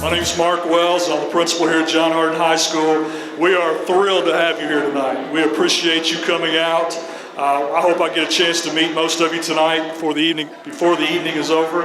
My name is Mark Wells. I'm the principal here at John Hardin High School. We are thrilled to have you here tonight. We appreciate you coming out. I hope I get a chance to meet most of you tonight before the evening is over.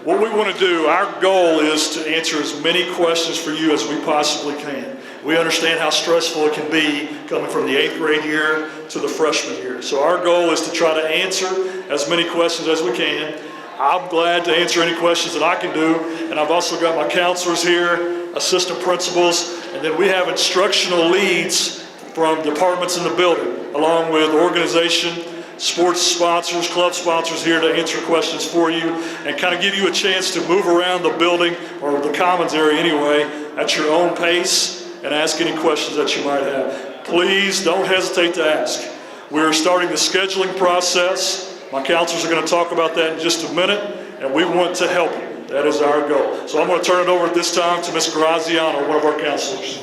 What we want to do, our goal is to answer as many questions for you as we possibly can. We understand how stressful it can be coming from the 8th grade year to the freshman year. So our goal is to try to answer as many questions as we can. I'm glad to answer any questions that I can do, and I've also got my counselors here, assistant principals, and then we have instructional leads from departments in the building, along with organization, sports sponsors, club sponsors here to answer questions for you and kind of give you a chance to move around the building, or the commons area anyway, at your own pace and ask any questions that you might have. Please don't hesitate to ask. We're starting the scheduling process. My counselors are going to talk about that in just a minute, and we want to help you. That is our goal. So I'm going to turn it over at this time to Ms. Graziano, one of our counselors.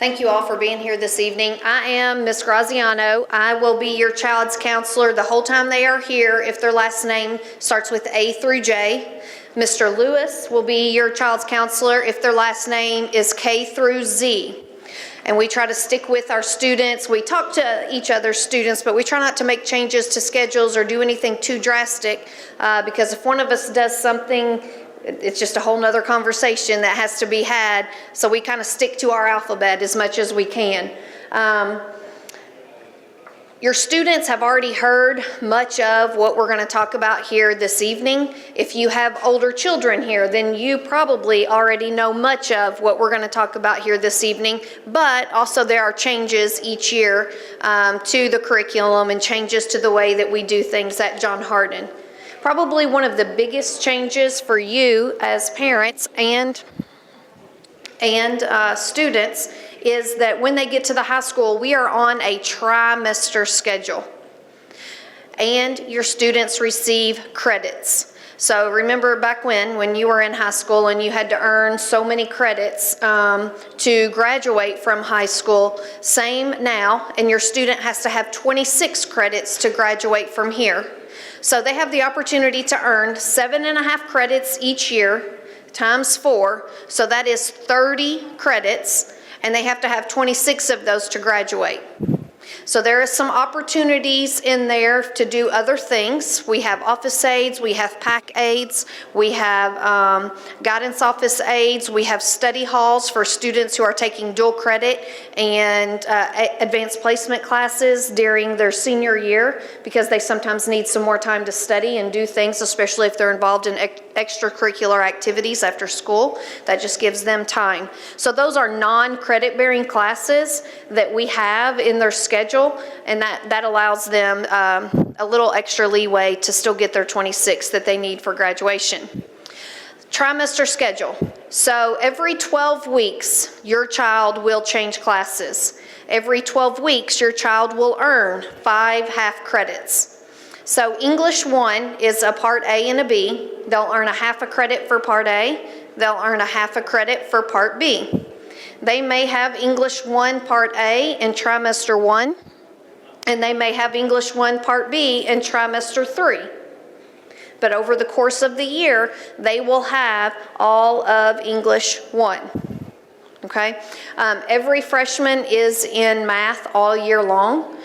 Thank you all for being here this evening. I am Ms. Graziano. I will be your child's counselor the whole time they are here if their last name starts with A through J. Mr. Lewis will be your child's counselor if their last name is K through Z. And we try to stick with our students. We talk to each other's students, but we try not to make changes to schedules or do anything too drastic because if one of us does something, it's just a whole nother conversation that has to be had. So we kind of stick to our alphabet as much as we can. Your students have already heard much of what we're going to talk about here this evening. If you have older children here, then you probably already know much of what we're going to talk about here this evening, but also there are changes each year to the curriculum and changes to the way that we do things at John Hardin. Probably one of the biggest changes for you as parents and students is that when they get to the high school, we are on a trimester schedule. And your students receive credits. So remember back when you were in high school and you had to earn so many credits to graduate from high school, same now, and your student has to have 26 credits to graduate from here. So they have the opportunity to earn 7.5 credits each year times 4, so that is 30 credits, and they have to have 26 of those to graduate. So there are some opportunities in there to do other things. We have office aides, we have PAC aides, we have guidance office aides, we have study halls for students who are taking dual credit and advanced placement classes during their senior year because they sometimes need some more time to study and do things, especially if they're involved in extracurricular activities after school. That just gives them time. So those are non-credit bearing classes that we have in their schedule, and that allows them a little extra leeway to still get their 26 that they need for graduation. Trimester schedule. So every 12 weeks, your child will change classes. Every 12 weeks, your child will earn 5 half credits. So English 1 is a Part A and a B. They'll earn a half a credit for Part A. They'll earn a half a credit for Part B. They may have English 1 Part A in trimester 1, and they may have English 1 Part B in trimester 3. But over the course of the year, they will have all of English 1. Okay? Every freshman is in math all year long.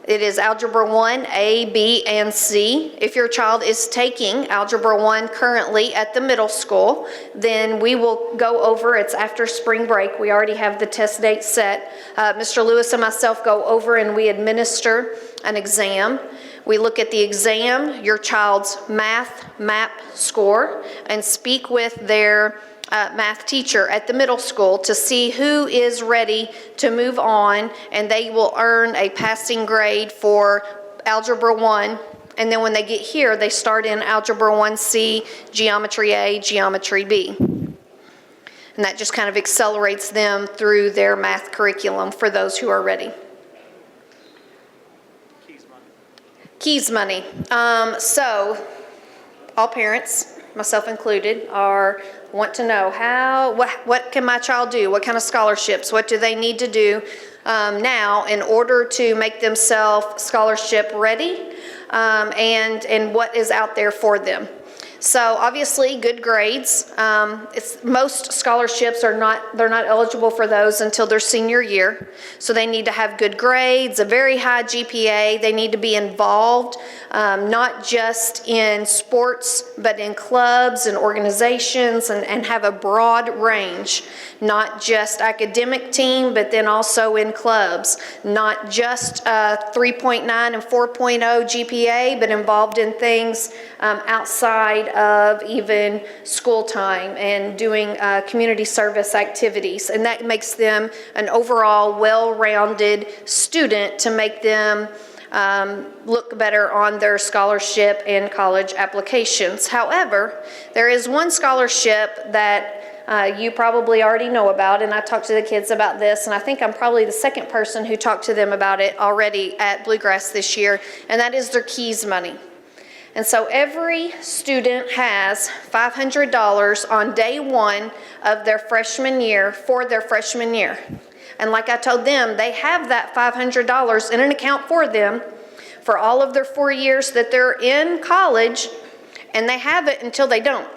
It is Algebra 1, A, B, and C. If your child is taking Algebra 1 currently at the middle school, then we will go over, it's after spring break, we already have the test date set. Mr. Lewis and myself go over and we administer an exam. We look at the exam, your child's math MAP score, and speak with their math teacher at the middle school to see who is ready to move on, and they will earn a passing grade for Algebra 1, and then when they get here they start in Algebra 1C, Geometry A, Geometry B. And that just kind of accelerates them through their math curriculum for those who are ready. Keys money. So all parents, myself included, want to know what can my child do? What kind of scholarships? What do they need to do now in order to make themselves scholarship ready? And what is out there for them? So obviously, good grades. Most scholarships they're not eligible for those until their senior year. So they need to have good grades, a very high GPA. They need to be involved, not just in sports, but in clubs and organizations, and have a broad range. Not just academic team, but then also in clubs. Not just 3.9 and 4.0 GPA, but involved in things outside of even school time and doing community service activities. And that makes them an overall well-rounded student to make them look better on their scholarship and college applications. However, there is one scholarship that you probably already know about, and I talked to the kids about this, and I think I'm probably the second person who talked to them about it already at Bluegrass this year, and that is their KEYS money. And so every student has $500 on day one of their freshman year for their freshman year. And like I told them, they have that $500 in an account for them for all of their 4 years that they're in college, and they have it until they don't.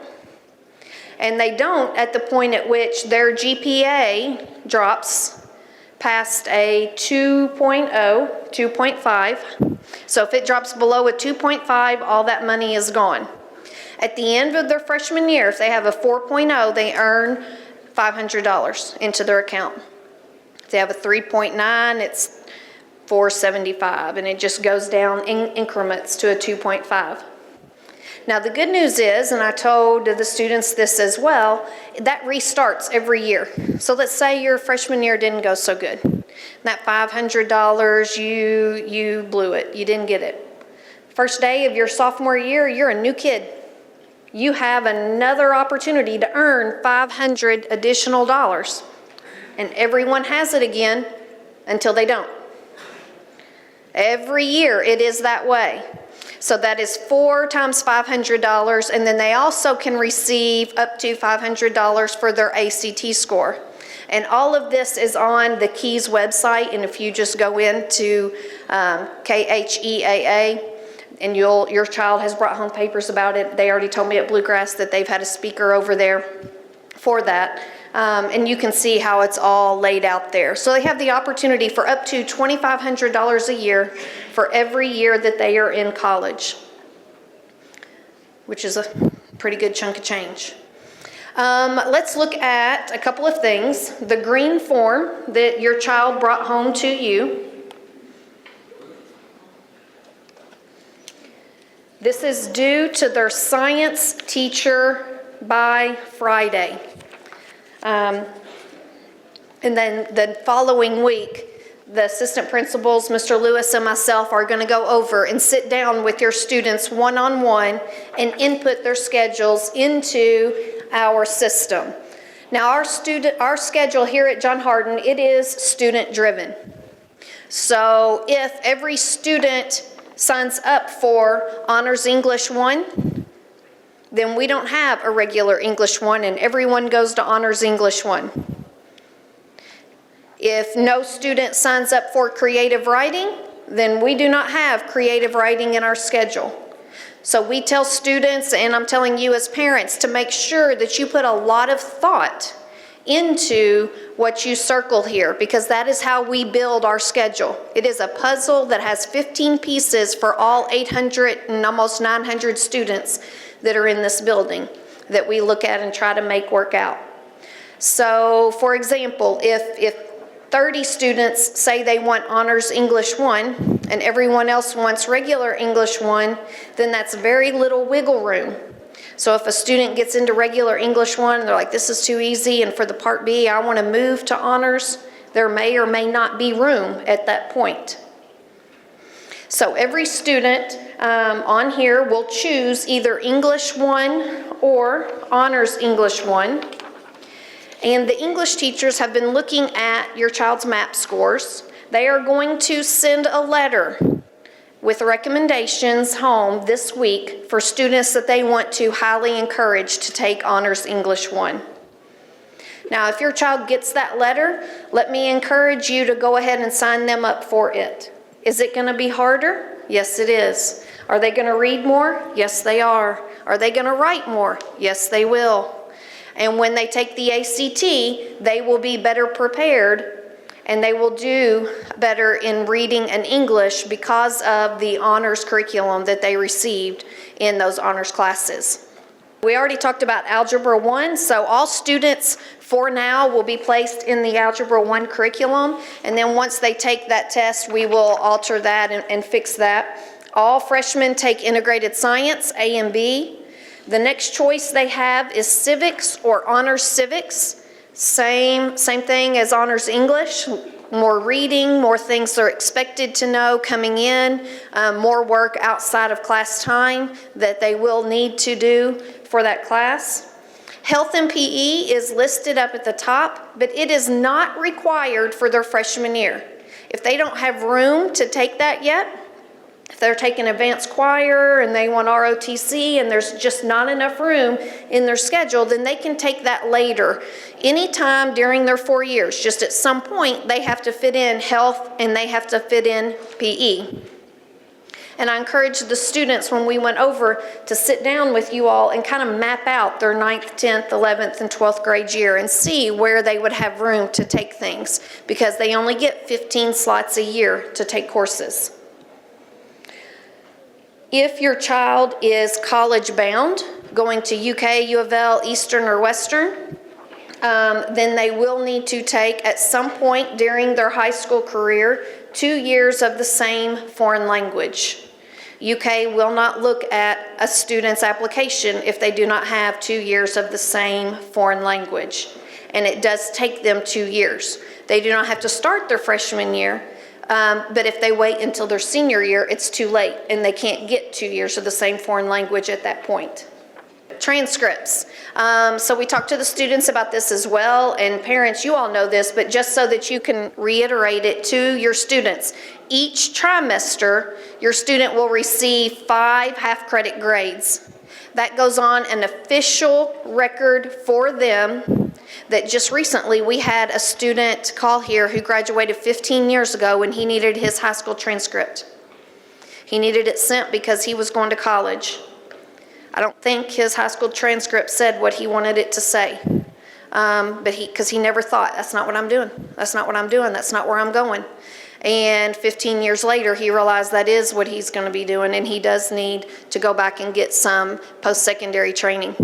And they don't at the point at which their GPA drops past a 2.0, 2.5. So if it drops below a 2.5, all that money is gone. At the end of their freshman year, if they have a 4.0, they earn $500 into their account. If they have a 3.9, it's $475, and it just goes down in increments to a 2.5. Now the good news is, and I told the students this as well, that restarts every year. So let's say your freshman year didn't go so good. That $500, you blew it. You didn't get it. First day of your sophomore year, you're a new kid. You have another opportunity to earn $500 additional dollars. And everyone has it again until they don't. Every year it is that way. So that is 4 times $500, and then they also can receive up to $500 for their ACT score. And all of this is on the KEYS website, and if you just go into KHEAA, and your child has brought home papers about it. They already told me at Bluegrass that they've had a speaker over there for that. And you can see how it's all laid out there. So they have the opportunity for up to $2,500 a year for every year that they are in college, which is a pretty good chunk of change. Let's look at a couple of things. The green form that your child brought home to you. This is due to their science teacher by Friday. And then the following week, the assistant principals, Mr. Lewis and myself, are going to go over and sit down with your students one-on-one and input their schedules into our system. Now, our schedule here at John Hardin, it is student-driven. So if every student signs up for Honors English 1, then we don't have a regular English 1, and everyone goes to Honors English 1. If no student signs up for creative writing, then we do not have creative writing in our schedule. So we tell students, and I'm telling you as parents, to make sure that you put a lot of thought into what you circle here, because that is how we build our schedule. It is a puzzle that has 15 pieces for all 800 and almost 900 students that are in this building that we look at and try to make work out. So, for example, if 30 students say they want Honors English 1 and everyone else wants regular English 1, then that's very little wiggle room. So if a student gets into regular English 1 and they're like, this is too easy, and for the Part B, I want to move to Honors, there may or may not be room at that point. So every student on here will choose either English 1 or Honors English 1. And the English teachers have been looking at your child's MAP scores. They are going to send a letter with recommendations home this week for students that they want to highly encourage to take Honors English 1. Now, if your child gets that letter, let me encourage you to go ahead and sign them up for it. Is it going to be harder? Yes, it is. Are they going to read more? Yes, they are. Are they going to write more? Yes, they will. And when they take the ACT, they will be better prepared and they will do better in reading and English because of the honors curriculum that they received in those honors classes. We already talked about Algebra 1, so all students for now will be placed in the Algebra 1 curriculum, and then once they take that test, we will alter that and fix that. All freshmen take integrated science, A and B. The next choice they have is civics or honors civics. Same thing as honors English. More reading, more things they're expected to know coming in, more work outside of class time that they will need to do for that class. Health and PE is listed up at the top, but it is not required for their freshman year. If they don't have room to take that yet, if they're taking advanced choir and they want ROTC and there's just not enough room in their schedule, then they can take that later. Anytime during their 4 years, just at some point, they have to fit in health and they have to fit in PE. And I encouraged the students when we went over to sit down with you all and kind of map out their 9th, 10th, 11th, and 12th grade year and see where they would have room to take things because they only get 15 slots a year to take courses. If your child is college bound, going to UK, U of L, Eastern, or Western, then they will need to take at some point during their high school career 2 years of the same foreign language. UK will not look at a student's application if they do not have 2 years of the same foreign language. And it does take them 2 years. They do not have to start their freshman year, but if they wait until their senior year, it's too late and they can't get 2 years of the same foreign language at that point. Transcripts. So we talked to the students about this as well, and parents, you all know this, but just so that you can reiterate it to your students, each trimester, your student will receive 5 half-credit grades. That goes on an official record for them that just recently we had a student call here who graduated 15 years ago and he needed his high school transcript. He needed it sent because he was going to college. I don't think his high school transcript said what he wanted it to say, because he never thought, that's not what I'm doing. That's not what I'm doing. That's not where I'm going. And 15 years later, he realized that is what he's going to be doing, and he does need to go back and get some post-secondary training.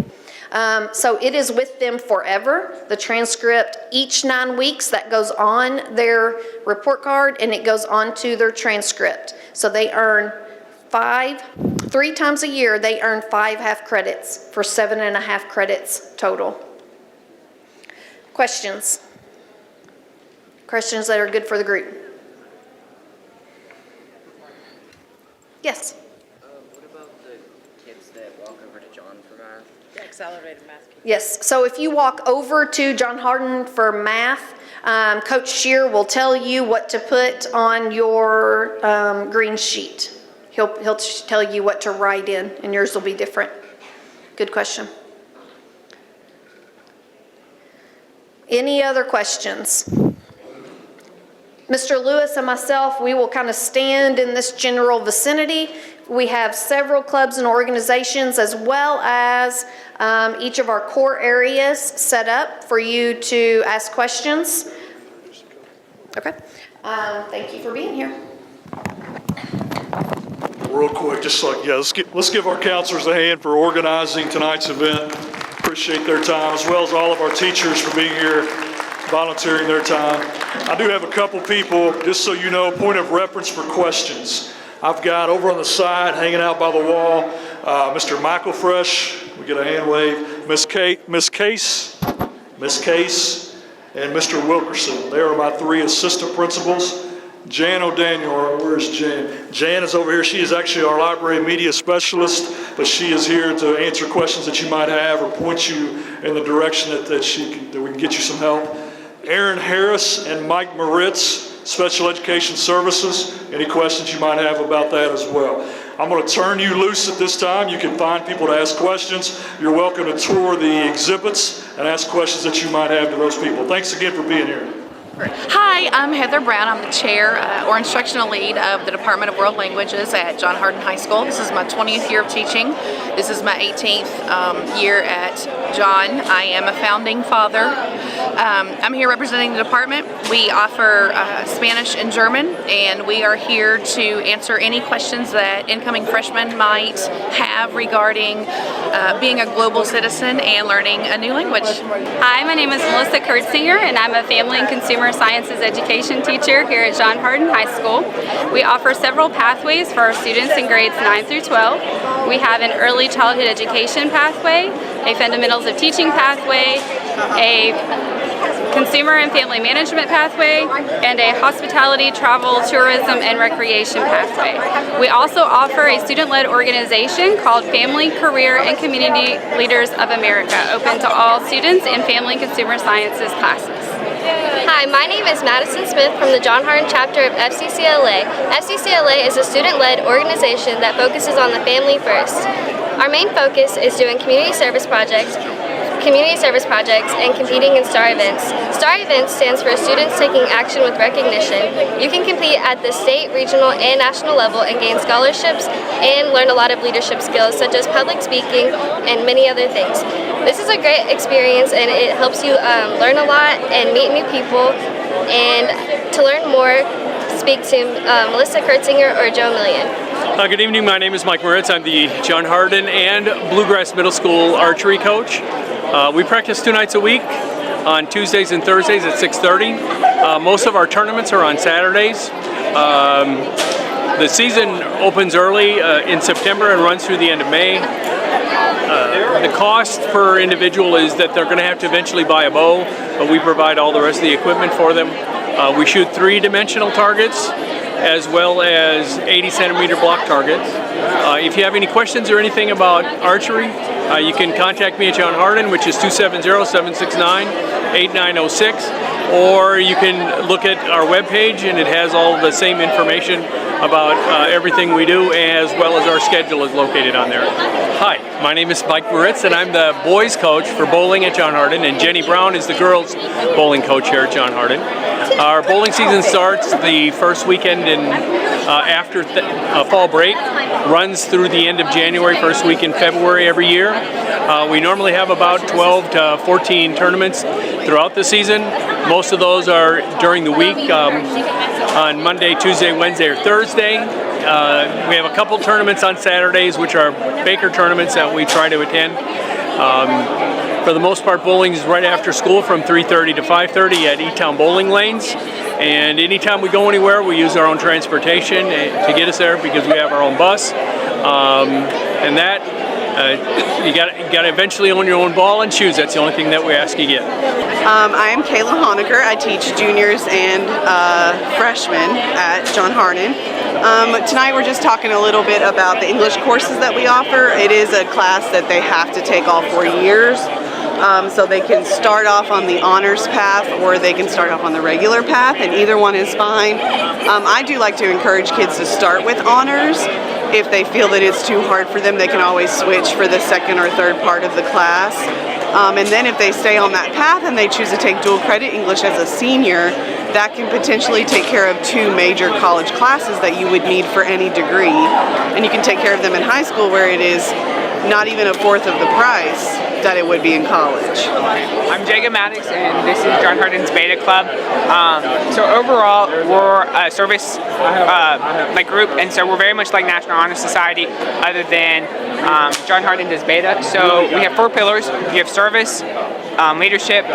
So it is with them forever. The transcript, each 9 weeks, that goes on their report card, and it goes on to their transcript. So they earn 3 times a year, they earn 5 half credits for 7.5 credits total. Questions? Questions that are good for the group? Yes? What about the kids that walk over to John for math? The accelerated math. Yes. So if you walk over to John Hardin for math, Coach Shear will tell you what to put on your green sheet. He'll tell you what to write in, and yours will be different. Good question. Any other questions? Mr. Lewis and myself, we will kind of stand in this general vicinity. We have several clubs and organizations as well as each of our core areas set up for you to ask questions. Okay. Thank you for being here. Real quick, just like, let's give our counselors a hand for organizing tonight's event. Appreciate their time, as well as all of our teachers for being here, volunteering their time. I do have a couple people, just so you know, point of reference for questions. I've got over on the side, hanging out by the wall, Mr. Michael Fresh, we get a hand wave, Miss Case, and Mr. Wilkerson. They are my 3 assistant principals. Jan O'Daniel, where's Jan? Jan is over here. She is actually our library media specialist, but she is here to answer questions that you might have or point you in the direction that we can get you some help. Aaron Harris and Mike Moritz, Special Education Services. Any questions you might have about that as well. I'm going to turn you loose at this time. You can find people to ask questions. You're welcome to tour the exhibits and ask questions that you might have to those people. Thanks again for being here. Hi, I'm Heather Brown. I'm the chair or instructional lead of the Department of World Languages at John Hardin High School. This is my 20th year of teaching. This is my 18th year at John. I am a founding father. I'm here representing the department. We offer Spanish and German, and we are here to answer any questions that incoming freshmen might have regarding being a global citizen and learning a new language. Hi, my name is Melissa Kurtzinger, and I'm a family and consumer sciences education teacher here at John Hardin High School. We offer several pathways for our students in grades 9 through 12. We have an early childhood education pathway, a fundamentals of teaching pathway, a consumer and family management pathway, and a hospitality, travel, tourism, and recreation pathway. We also offer a student-led organization called Family, Career, and Community Leaders of America, open to all students in family and consumer sciences classes. Hi, my name is Madison Smith from the John Hardin chapter of FCCLA. FCCLA is a student-led organization that focuses on the family first. Our main focus is doing community service projects, and competing in STAR events. STAR events stands for Students Taking Action with Recognition. You can compete at the state, regional, and national level and gain scholarships and learn a lot of leadership skills such as public speaking and many other things. This is a great experience, and it helps you learn a lot and meet new people. And to learn more, speak to Melissa Kurtzinger or Joe Million. Good evening, my name is Mike Moritz. I'm the John Hardin and Bluegrass Middle School archery coach. We practice 2 nights a week on Tuesdays and Thursdays at 6:30. Most of our tournaments are on Saturdays. The season opens early in September and runs through the end of May. The cost per individual is that they're going to have to eventually buy a bow, but we provide all the rest of the equipment for them. We shoot 3-dimensional targets as well as 80-centimeter block targets. If you have any questions or anything about archery, you can contact me at John Hardin, which is 270-769-8906, or you can look at our webpage, and it has all the same information about everything we do, as well as our schedule is located on there. Hi, my name is Mike Moritz, and I'm the boys coach for bowling at John Hardin, and Jenny Brown is the girls bowling coach here at John Hardin. Our bowling season starts the first weekend after fall break, runs through the end of January, first week in February every year. We normally have about 12 to 14 tournaments throughout the season. Most of those are during the week on Monday, Tuesday, Wednesday, or Thursday. We have a couple tournaments on Saturdays, which are Baker tournaments that we try to attend. For the most part, bowling is right after school from 3:30 to 5:30 at E-Town Bowling Lanes. And anytime we go anywhere, we use our own transportation to get us there because we have our own bus. And that, you got to eventually own your own ball and shoes. That's the only thing that we ask you get. I am Kayla Honecker. I teach juniors and freshmen at John Hardin. Tonight we're just talking a little bit about the English courses that we offer. It is a class that they have to take all 4 years. So they can start off on the honors path or they can start off on the regular path, and either one is fine. I do like to encourage kids to start with honors. If they feel that it's too hard for them, they can always switch for the second or third part of the class. And then if they stay on that path and they choose to take dual credit English as a senior, that can potentially take care of 2 major college classes that you would need for any degree. And you can take care of them in high school where it is not even a fourth of the price that it would be in college. I'm Jacob Maddox, and this is John Hardin's Beta Club. So overall, we're a service group, and so we're very much like National Honor Society, other than John Hardin does Beta. So we have 4 pillars. You have service, leadership,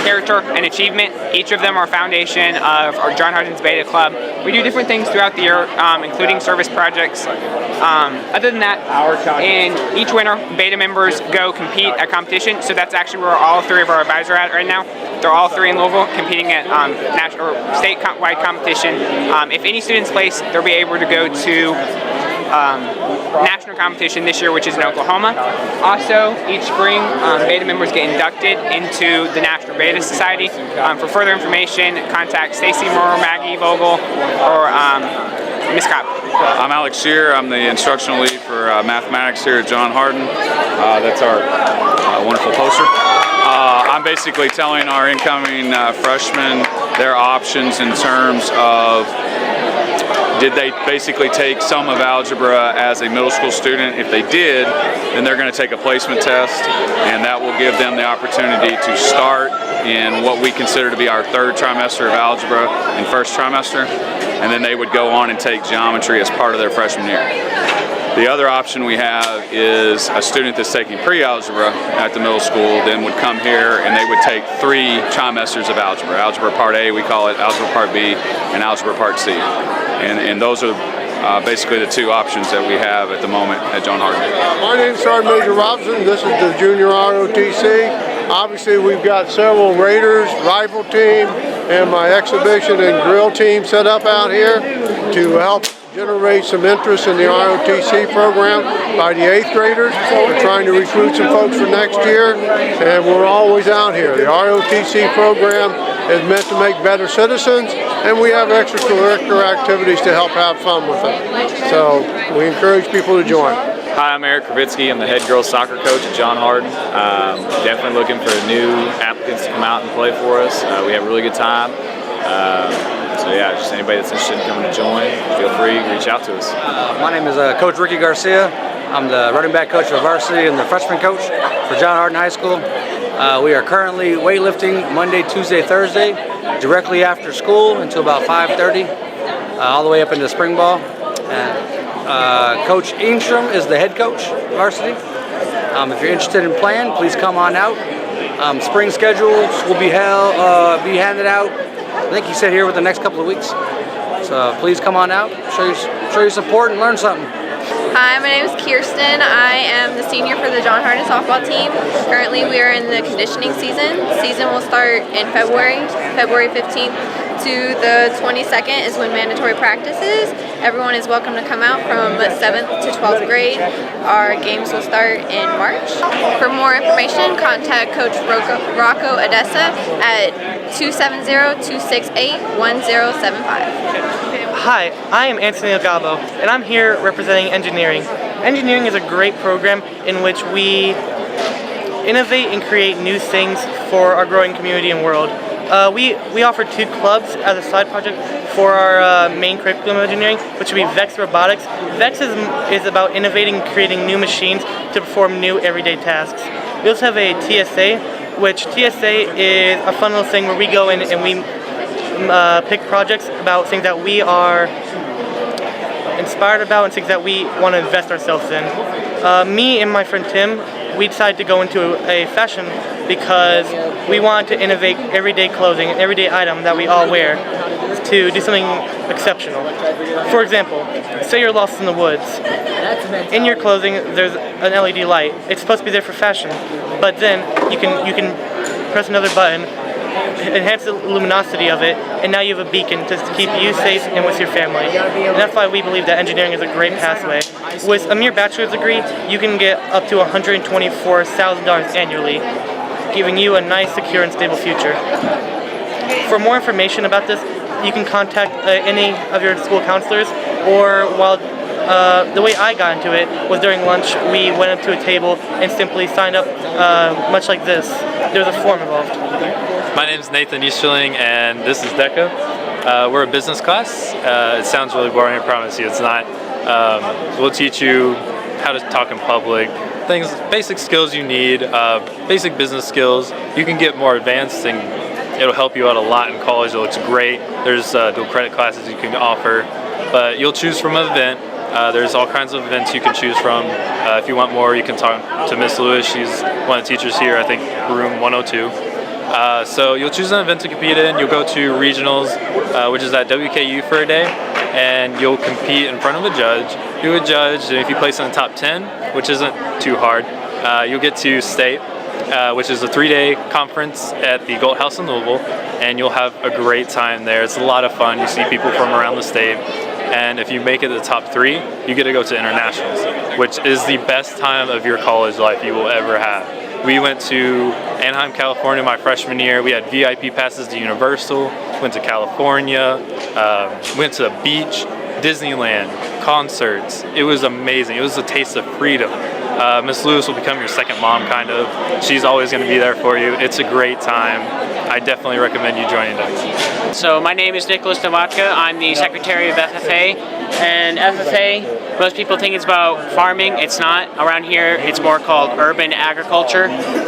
character, and achievement. Each of them are foundation of our John Hardin's Beta Club. We do different things throughout the year, including service projects. Other than that, in each winter, Beta members go compete at competition. So that's actually where all 3 of our advisors are at right now. They're all 3 in Louisville competing at national or state-wide competition. If any students place, they'll be able to go to national competition this year, which is in Oklahoma. Also, each spring, Beta members get inducted into the National Beta Society. For further information, contact Stacy Moore, Maggie Vogel, or Ms. Cobb. I'm Alex Shear. I'm the instructional lead for mathematics here at John Hardin. That's our wonderful poster. I'm basically telling our incoming freshmen their options in terms of did they basically take some of algebra as a middle school student? If they did, then they're going to take a placement test, and that will give them the opportunity to start in what we consider to be our third trimester of algebra in first trimester, and then they would go on and take geometry as part of their freshman year. The other option we have is a student that's taking pre-algebra at the middle school then would come here and they would take 3 trimesters of algebra. Algebra Part A, we call it, Algebra Part B, and Algebra Part C. And those are basically the 2 options that we have at the moment at John Hardin. My name is Sergeant Major Robinson. This is the Junior ROTC. Obviously, we've got several Raiders, rifle team, and my exhibition and grill team set up out here to help generate some interest in the ROTC program by the 8th graders. We're trying to recruit some folks for next year, and we're always out here. The ROTC program is meant to make better citizens, and we have extracurricular activities to help have fun with it. So we encourage people to join. Hi, I'm Eric Kravitsky. I'm the head girls soccer coach at John Hardin. Definitely looking for new applicants to come out and play for us. We have a really good time. So yeah, just anybody that's interested in coming to join, feel free to reach out to us. My name is Coach Ricky Garcia. I'm the running back coach of varsity and the freshman coach for John Hardin High School. We are currently weightlifting Monday, Tuesday, Thursday, directly after school until about 5:30, all the way up into spring ball. Coach Engstrom is the head coach of varsity. If you're interested in playing, please come on out. Spring schedules will be handed out. I think he said here within the next couple of weeks. So please come on out, show your support, and learn something. Hi, my name is Kirsten. I am the senior for the John Hardin softball team. Currently, we are in the conditioning season. Season will start in February 15th to the 22nd is when mandatory practice is. Everyone is welcome to come out from 7th to 12th grade. Our games will start in March. For more information, contact Coach Rocco Odessa at 270-268-1075. Hi, I am Anthony Ogabo, and I'm here representing engineering. Engineering is a great program in which we innovate and create new things for our growing community and world. We offer 2 clubs as a side project for our main curriculum of engineering, which would be VEX Robotics. VEX is about innovating and creating new machines to perform new everyday tasks. We also have a TSA, which TSA is a fun little thing where we go in and we pick projects about things that we are inspired about and things that we want to invest ourselves in. Me and my friend Tim, we decided to go into a fashion because we wanted to innovate everyday clothing, an everyday item that we all wear, to do something exceptional. For example, say you're lost in the woods. In your clothing, there's an LED light. It's supposed to be there for fashion, but then you can press another button, enhance the luminosity of it, and now you have a beacon to keep you safe and with your family. And that's why we believe that engineering is a great pathway. With a mere bachelor's degree, you can get up to $124,000 annually, giving you a nice, secure, and stable future. For more information about this, you can contact any of your school counselors, or while the way I got into it was during lunch, we went up to a table and simply signed up much like this. There's a form involved. My name is Nathan Easterling, and this is Deca. We're a business class. It sounds really boring, I promise you it's not. We'll teach you how to talk in public, basic skills you need, basic business skills. You can get more advanced and it'll help you out a lot in college. It looks great. There's dual credit classes you can offer, but you'll choose from an event. There's all kinds of events you can choose from. If you want more, you can talk to Miss Lewis. She's one of the teachers here, I think room 102. So you'll choose an event to compete in. You'll go to regionals, which is at WKU for a day, and you'll compete in front of a judge. You would judge, and if you place in the top 10, which isn't too hard, you'll get to state, which is a 3-day conference at the Gold House in Louisville, and you'll have a great time there. It's a lot of fun. You see people from around the state. And if you make it to the top 3, you get to go to internationals, which is the best time of your college life you will ever have. We went to Anaheim, California my freshman year. We had VIP passes to Universal, went to California, went to the beach, Disneyland, concerts. It was amazing. It was a taste of freedom. Miss Lewis will become your second mom, kind of. She's always going to be there for you. It's a great time. I definitely recommend you joining them. So my name is Nicholas Nowatka. I'm the secretary of FFA. And FFA, most people think it's about farming. It's not. Around here, it's more called urban agriculture.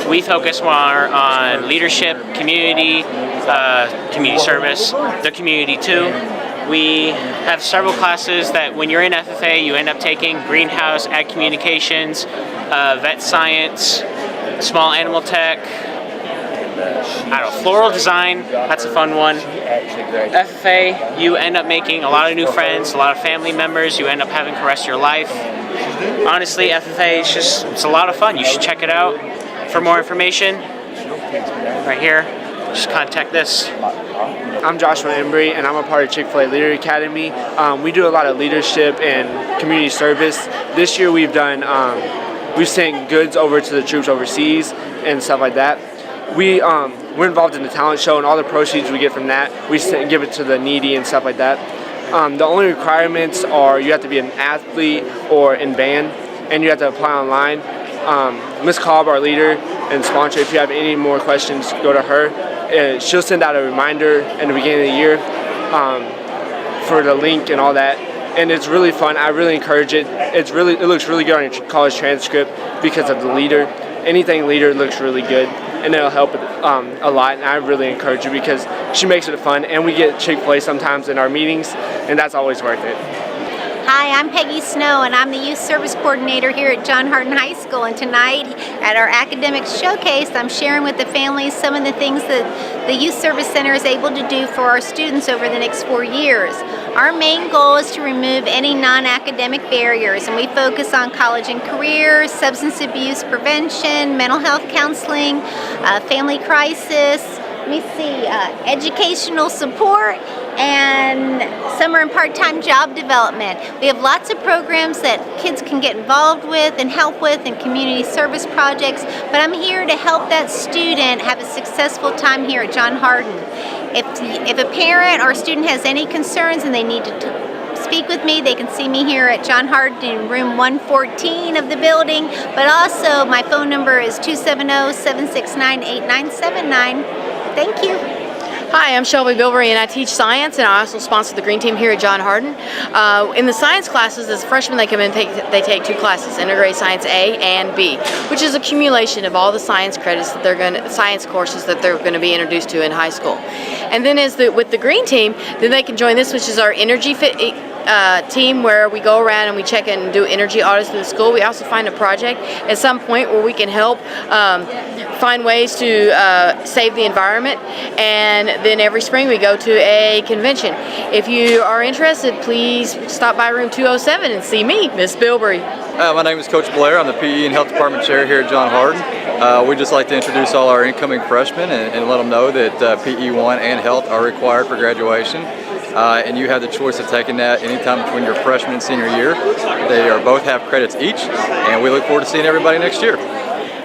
We focus more on leadership, community, community service, the community too. We have several classes that when you're in FFA, you end up taking: greenhouse, ag communications, vet science, small animal tech, floral design. That's a fun one. FFA, you end up making a lot of new friends, a lot of family members. You end up having for the rest of your life. Honestly, FFA is it's a lot of fun. You should check it out. For more information, right here, just contact this. I'm Joshua Embry, and I'm a part of Chick-fil-A Leader Academy. We do a lot of leadership and community service. This year we've sent goods over to the troops overseas and stuff like that. We're involved in the talent show, and all the proceeds we get from that, we give it to the needy and stuff like that. The only requirements are you have to be an athlete or in band, and you have to apply online. Ms. Cobb, our leader and sponsor, if you have any more questions, go to her. She'll send out a reminder in the beginning of the year for the link and all that. And it's really fun. I really encourage it. It looks really good on your college transcript because of the leader. Anything leader looks really good, and it'll help a lot. And I really encourage you because she makes it fun, and we get Chick-fil-A sometimes in our meetings, and that's always worth it. Hi, I'm Peggy Snow, and I'm the Youth Service Coordinator here at John Hardin High School. And tonight at our Academics Showcase, I'm sharing with the families some of the things that the Youth Service Center is able to do for our students over the next 4 years. Our main goal is to remove any non-academic barriers, and we focus on college and career, substance abuse prevention, mental health counseling, family crisis, educational support, and summer and part-time job development. We have lots of programs that kids can get involved with and help with and community service projects, but I'm here to help that student have a successful time here at John Hardin. If a parent or a student has any concerns and they need to speak with me, they can see me here at John Hardin in room 114 of the building, but also my phone number is 270-769-8979. Thank you. Hi, I'm Shelby Bilberry, and I teach science, and I also sponsor the Green Team here at John Hardin. In the science classes, as freshmen, they come in and they take 2 classes, Integrated Science A and B, which is accumulation of all the science credits that science courses that they're going to be introduced to in high school. And then with the Green Team, then they can join this, which is our energy team, where we go around and we check and do energy audits in the school. We also find a project at some point where we can help find ways to save the environment, and then every spring we go to a convention. If you are interested, please stop by room 207 and see me, Miss Bilberry. My name is Coach Blair. I'm the PE and Health Department Chair here at John Hardin. We'd just like to introduce all our incoming freshmen and let them know that PE 1 and Health are required for graduation. And you have the choice of taking that anytime between your freshman and senior year. They both have credits each, and we look forward to seeing everybody next year.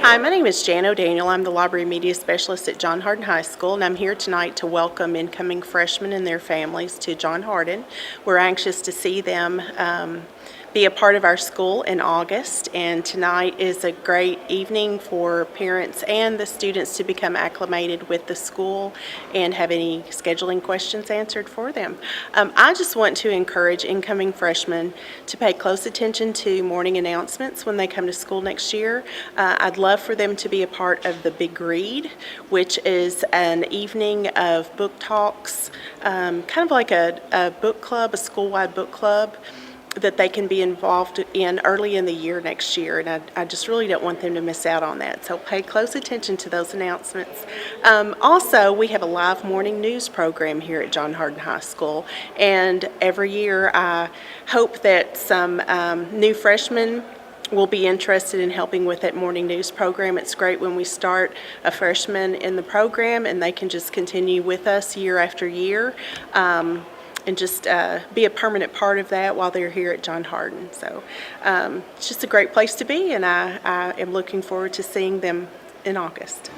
Hi, my name is Jan O'Daniel. I'm the Library Media Specialist at John Hardin High School, and I'm here tonight to welcome incoming freshmen and their families to John Hardin. We're anxious to see them be a part of our school in August, and tonight is a great evening for parents and the students to become acclimated with the school and have any scheduling questions answered for them. I just want to encourage incoming freshmen to pay close attention to morning announcements when they come to school next year. I'd love for them to be a part of the Big Read, which is an evening of book talks, kind of like a book club, a school-wide book club, that they can be involved in early in the year next year, and I just really don't want them to miss out on that. So pay close attention to those announcements. Also, we have a live morning news program here at John Hardin High School, and every year I hope that some new freshmen will be interested in helping with that morning news program. It's great when we start a freshman in the program and they can just continue with us year after year. And just be a permanent part of that while they're here at John Hardin. So it's just a great place to be, and I am looking forward to seeing them in August.